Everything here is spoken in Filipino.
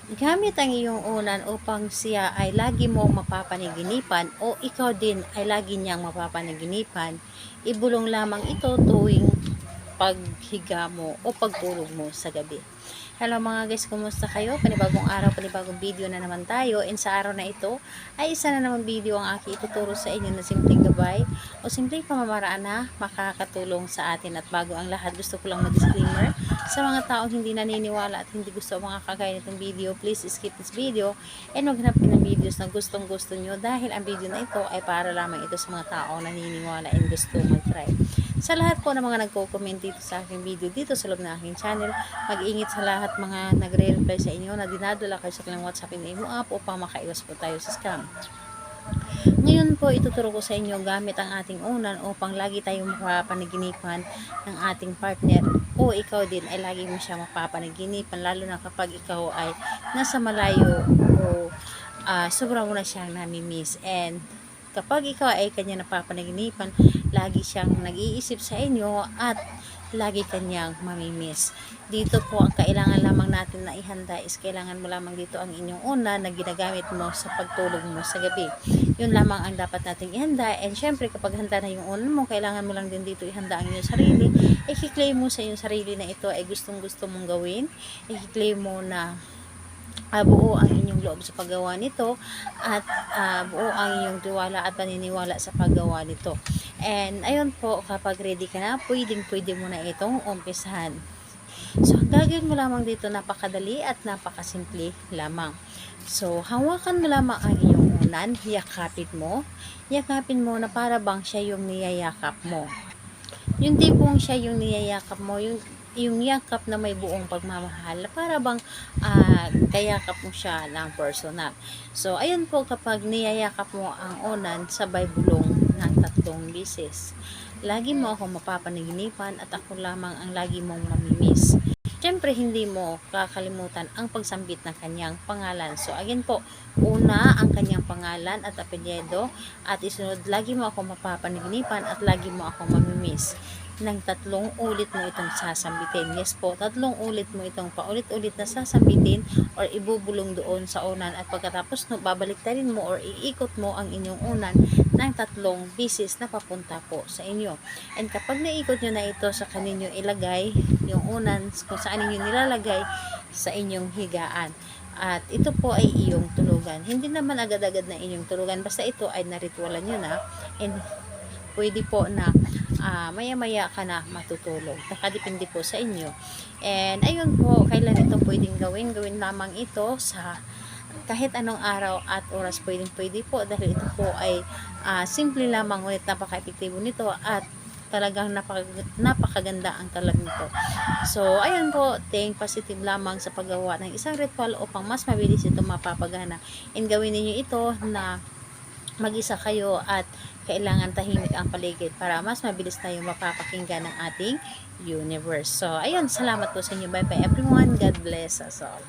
Gamit ang iyong unan upang siya ay lagi mong mapapanaginipan o ikaw din ay lagi niyang mapapanaginipan. Ibulong lamang ito tuwing paghiga mo o pagtulog mo sa gabi. Hello mga guys, kumusta kayo? Panibagong araw, panibagong video na naman tayo. And sa araw na ito ay isa na naman video ang aking ituturo sa inyo na simpleng gabay o simpleng pamamaraan na makakatulong sa atin. At bago ang lahat, gusto ko lang mag-disclaimer sa mga taong hindi naniniwala at hindi gusto mga kagaya nitong video. Please skip this video and maghanap ng videos na gustong gusto nyo dahil ang video na ito ay para lamang ito sa mga taong naniniwala and gusto mag-try. Sa lahat po ng mga nagko-comment dito sa aking video dito sa loob ng aking channel, mag-iingit sa lahat mga nagre-reply sa inyo na dinadala kayo sa kanilang WhatsApp and imo app upang makaiwas po tayo sa scam. Ngayon po ituturo ko sa inyo gamit ang ating unan upang lagi tayong mapapanaginipan ng ating partner o ikaw din ay lagi mo siya mapapanaginipan, lalo na kapag ikaw ay nasa malayo o sobra mo na siyang nami-miss. And kapag ikaw ay kanya napapanaginipan, lagi siyang nag-iisip sa inyo at lagi kanyang mamimiss. Dito po ang kailangan lamang natin na ihanda is kailangan mo lamang dito ang inyong una na ginagamit mo sa pagtulog mo sa gabi. Yun lamang ang dapat nating ihanda. And syempre kapag handa na yung unan mo, kailangan mo lang din dito ihanda ang inyong sarili. I-claim mo sa inyong sarili na ito ay gustong gusto mong gawin. I-claim mo na buo ang inyong loob sa paggawa nito at buo ang inyong tiwala at paniniwala sa paggawa nito. And ayun po, kapag ready ka na, pwede mo na itong umpisahan. So ang gagawin mo lamang dito, napakadali at napakasimple lamang. So hawakan mo lamang ang iyong unan, yakapin mo na para bang siya yung niyayakap mo. Yung tipong siya yung niyayakap mo, yung yakap na may buong pagmamahal, para bang kayakap mo siya ng personal. So ayun po, kapag niyayakap mo ang unan, sabay bulong ng 3 beses. Lagi mo ako mapapanaginipan at ako lamang ang lagi mong mamimiss. Siyempre, hindi mo kakalimutan ang pagsambit ng kanyang pangalan. So, again po, una ang kanyang pangalan at apelyido at isunod, lagi mo ako mapapanaginipan at lagi mo ako mamimiss. Nang 3 ulit mo itong sasambitin. Yes po, 3 ulit mo itong paulit-ulit na sasambitin or ibubulong doon sa unan at pagkatapos no, babaliktarin mo or iikot mo ang inyong unan ng 3 beses na papunta po sa inyo. And kapag naikot nyo na ito, sa kaninyo ilagay yung unan kung saan ninyo nilalagay sa inyong higaan. At ito po ay iyong tulugan. Hindi naman agad-agad na inyong tulugan, basta ito ay naritwalan nyo na and pwede po na maya-maya ka na matutulog. Nakadepende po sa inyo. And ayun po, kailan ito pwedeng gawin? Gawin lamang ito sa kahit anong araw at oras, pwede po dahil ito po ay simple lamang ngunit napaka-epektibo nito at talagang napakaganda ang talag nito. So ayun po, think positive lamang sa paggawa ng isang ritual upang mas mabilis ito mapapagana. And gawin niyo ito na mag-isa kayo at kailangan tahimik ang paligid para mas mabilis tayong mapapakinggan ng ating universe. So ayun, salamat po sa inyo. Bye bye everyone. God bless us all.